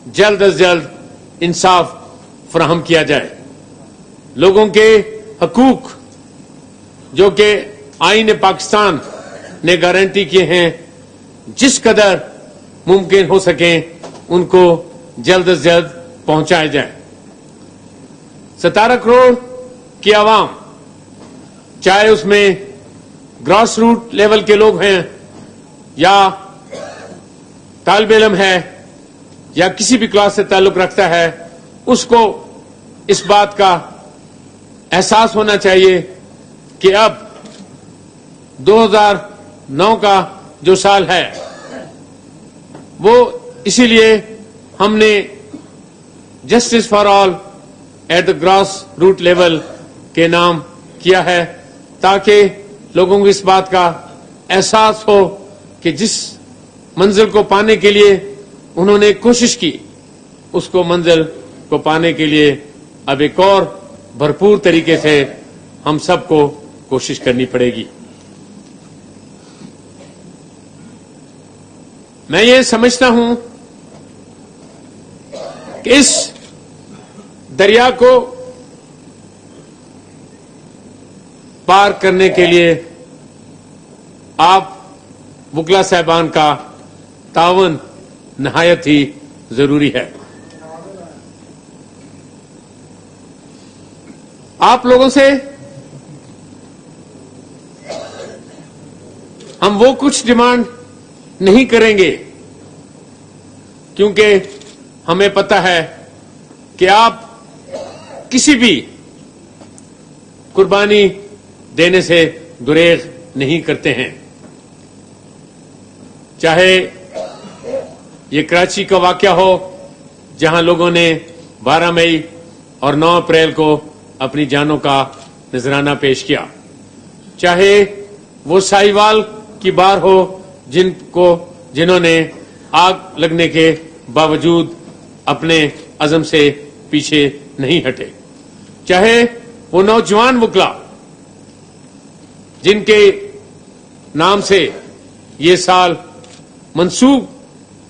جلد از جلد انصاف فراہم کیا جائے. لوگوں کے حقوق جو کہ آئین پاکستان نے گارنٹی کیے ہیں جس قدر ممکن ہو سکیں ان کو جلد از جلد پہنچایا جائے. 17 کروڑ کی عوام، چاہے اس میں گراس روٹ لیول کے لوگ ہیں یا طالب علم ہے یا کسی بھی کلاس سے تعلق رکھتا ہے، اس کو اس بات کا احساس ہونا چاہیے کہ اب 2009 کا جو سال ہے وہ اسی لیے ہم نے justice for all at the grass root level کے نام کیا ہے، تاکہ لوگوں کو اس بات کا احساس ہو کہ جس منزل کو پانے کے لیے انہوں نے کوشش کی، اس کو منزل کو پانے کے لیے اب ایک اور بھرپور طریقے سے ہم سب کو کوشش کرنی پڑے گی. میں یہ سمجھتا ہوں کہ اس دریا کو پار کرنے کے لیے آپ وکلا صاحبان کا تعاون نہایت ہی ضروری ہے. آپ لوگوں سے ہم وہ کچھ ڈیمانڈ نہیں کریں گے کیونکہ ہمیں پتہ ہے کہ آپ کسی بھی قربانی دینے سے گریز نہیں کرتے ہیں. چاہے یہ کراچی کا واقعہ ہو جہاں لوگوں نے 12 مئی اور 9 اپریل کو اپنی جانوں کا نذرانہ پیش کیا، چاہے وہ ساہیوال کی بار ہو جنہوں نے آگ لگنے کے باوجود اپنے عزم سے پیچھے نہیں ہٹے، چاہے وہ نوجوان وکلا جن کے نام سے یہ سال منسوخ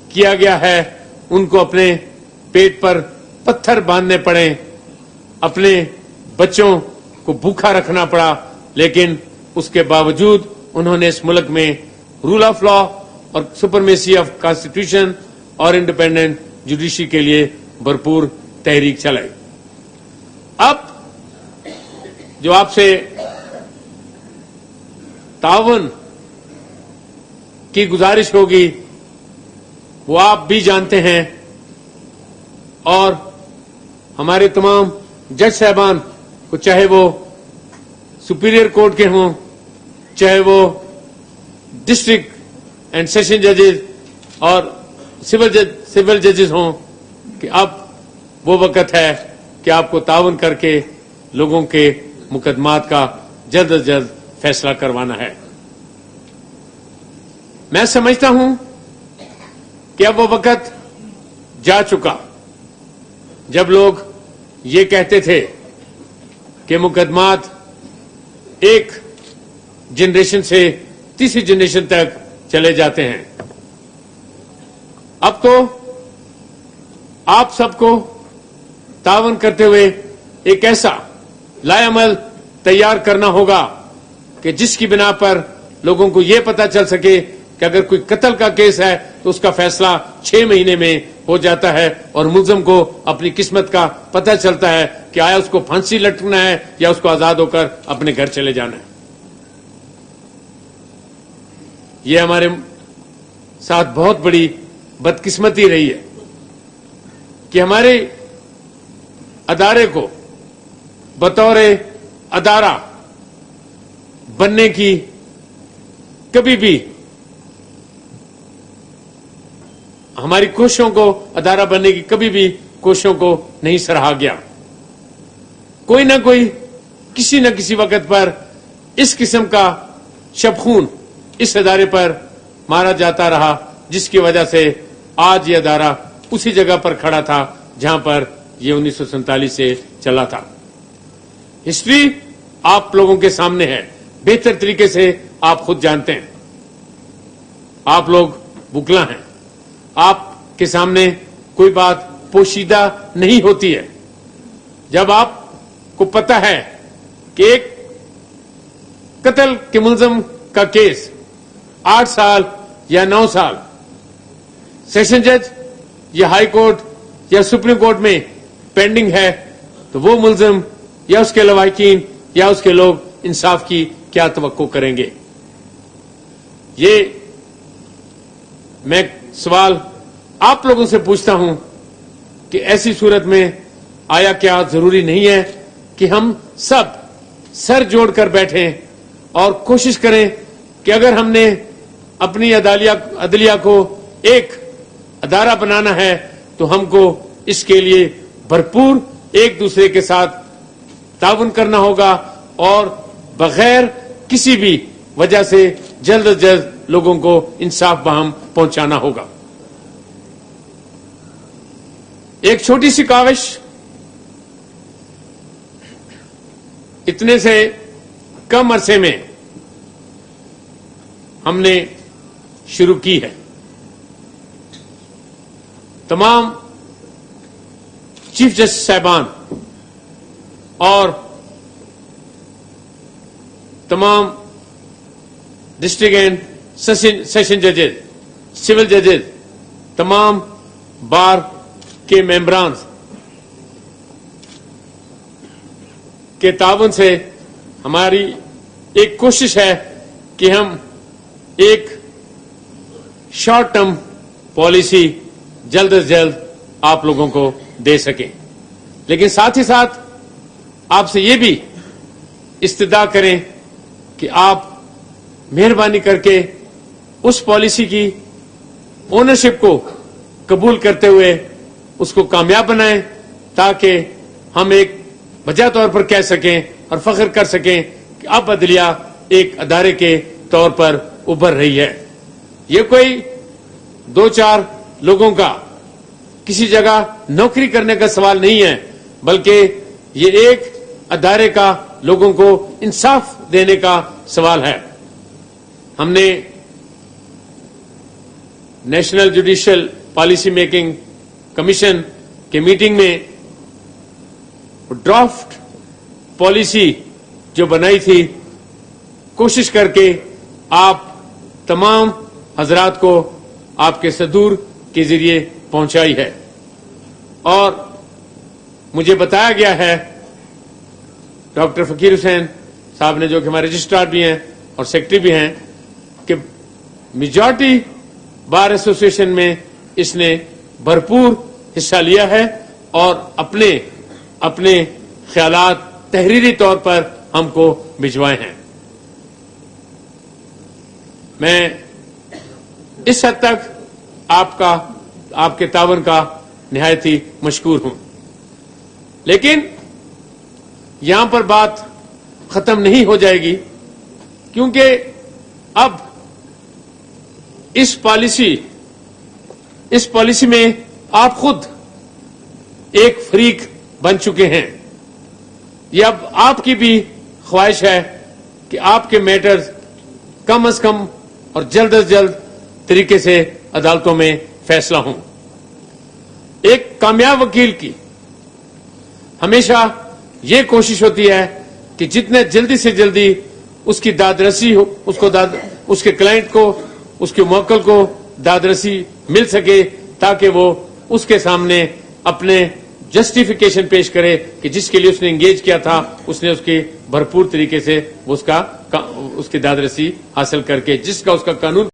کیا گیا ہے، ان کو اپنے پیٹ پر پتھر باندھنے پڑے، اپنے بچوں کو بھوکا رکھنا پڑا، لیکن اس کے باوجود انہوں نے اس ملک میں رول آف لا اور سپرمیسی آف کانسٹیٹیوشن اور انڈیپینڈنٹ جوڈیشری کے لیے بھرپور تحریک چلائی. اب جو آپ سے تعاون کی گزارش ہوگی وہ آپ بھی جانتے ہیں، اور ہمارے تمام جج صاحبان کو، چاہے وہ سپیریئر کورٹ کے ہوں، چاہے وہ ڈسٹرکٹ اینڈ سیشن ججز اور سول ججز ہوں، کہ اب وہ وقت ہے کہ آپ کو تعاون کر کے لوگوں کے مقدمات کا جلد از جلد فیصلہ کروانا ہے. میں سمجھتا ہوں کہ اب وہ وقت جا چکا جب لوگ یہ کہتے تھے کہ مقدمات ایک جنریشن سے تیسری جنریشن تک چلے جاتے ہیں. اب تو آپ سب کو تعاون کرتے ہوئے ایک ایسا لائے عمل تیار کرنا ہوگا کہ جس کی بنا پر لوگوں کو یہ پتا چل سکے کہ اگر کوئی قتل کا کیس ہے تو اس کا فیصلہ 6 مہینے میں ہو جاتا ہے، اور ملزم کو اپنی قسمت کا پتہ چلتا ہے کہ آیا اس کو پھانسی لٹکنا ہے یا اس کو آزاد ہو کر اپنے گھر چلے جانا ہے. یہ ہمارے ساتھ بہت بڑی بدقسمتی رہی ہے کہ ہمارے ادارے کو بطور ادارہ بننے کی کبھی بھی، ہماری کوششوں کو ادارہ بننے کی کبھی بھی کوششوں کو نہیں سراہا گیا. کوئی نہ کوئی کسی نہ کسی وقت پر اس قسم کا شبخون اس ادارے پر مارا جاتا رہا، جس کی وجہ سے آج یہ ادارہ اسی جگہ پر کھڑا تھا جہاں پر یہ 1947 سے چلا تھا. ہسٹری آپ لوگوں کے سامنے ہے، بہتر طریقے سے آپ خود جانتے ہیں. آپ لوگ وکلا ہیں، آپ کے سامنے کوئی بات پوشیدہ نہیں ہوتی ہے. جب آپ کو پتا ہے کہ ایک قتل کے ملزم کا کیس 8 سال یا 9 سال سیشن جج یا ہائی کورٹ یا سپریم کورٹ میں پینڈنگ ہے تو وہ ملزم یا اس کے لواحقین یا اس کے لوگ انصاف کی کیا توقع کریں گے؟ یہ میں سوال آپ لوگوں سے پوچھتا ہوں کہ ایسی صورت میں آیا کیا ضروری نہیں ہے کہ ہم سب سر جوڑ کر بیٹھیں اور کوشش کریں کہ اگر ہم نے اپنی عدلیہ کو ایک ادارہ بنانا ہے تو ہم کو اس کے لیے بھرپور ایک دوسرے کے ساتھ تعاون کرنا ہوگا اور بغیر کسی بھی وجہ سے جلد از جلد لوگوں کو انصاف باہم پہنچانا ہوگا. ایک چھوٹی سی کاوش اتنے سے کم عرصے میں ہم نے شروع کی ہے. تمام چیف جسٹس صاحبان اور تمام ڈسٹرکٹ اینڈ سیشن ججز، سول ججز، تمام بار کے ممبران کے تعاون سے ہماری ایک کوشش ہے کہ ہم ایک شارٹ ٹرم پالیسی جلد از جلد آپ لوگوں کو دے سکیں. لیکن ساتھ ہی ساتھ آپ سے یہ بھی استدعا کریں کہ آپ مہربانی کر کے اس پالیسی کی اونرشپ کو قبول کرتے ہوئے اس کو کامیاب بنائیں تاکہ ہم ایک وجہ طور پر کہہ سکیں اور فخر کر سکیں کہ اب عدلیہ ایک ادارے کے طور پر ابھر رہی ہے. یہ کوئی 2-4 لوگوں کا کسی جگہ نوکری کرنے کا سوال نہیں ہے، بلکہ یہ ایک ادارے کا لوگوں کو انصاف دینے کا سوال ہے. ہم نے national judicial policy making commission کے میٹنگ میں ڈرافٹ پالیسی جو بنائی تھی کوشش کر کے آپ تمام حضرات کو آپ کے صدور کے ذریعے پہنچائی ہے. اور مجھے بتایا گیا ہے ڈاکٹر فقیر حسین صاحب نے، جو کہ ہمارے رجسٹرار بھی ہیں اور سیکرٹری بھی ہیں، کہ میجارٹی بار ایسوسیشن میں اس نے بھرپور حصہ لیا ہے اور اپنے خیالات تحریری طور پر ہم کو بھجوائے ہیں. میں اس حد تک آپ کے تعاون کا نہایت ہی مشکور ہوں. لیکن یہاں پر بات ختم نہیں ہو جائے گی، کیونکہ اب اس پالیسی میں آپ خود ایک فریق بن چکے ہیں. یہ اب آپ کی بھی خواہش ہے کہ آپ کے میٹرز کم از کم اور جلد از جلد طریقے سے عدالتوں میں فیصلہ ہوں. ایک کامیاب وکیل کی ہمیشہ یہ کوشش ہوتی ہے کہ جتنے جلدی سے جلدی اس کی داد رسی ہو، اس کے کلائنٹ کو، اس کے موکل کو داد رسی مل سکے تاکہ وہ اس کے سامنے اپنے جسٹیفیکیشن پیش کرے کہ جس کے لیے اس نے انگیج کیا تھا اس نے اس کے بھرپور طریقے سے اس کی داد رسی حاصل کر کے جس کا اس کا قانون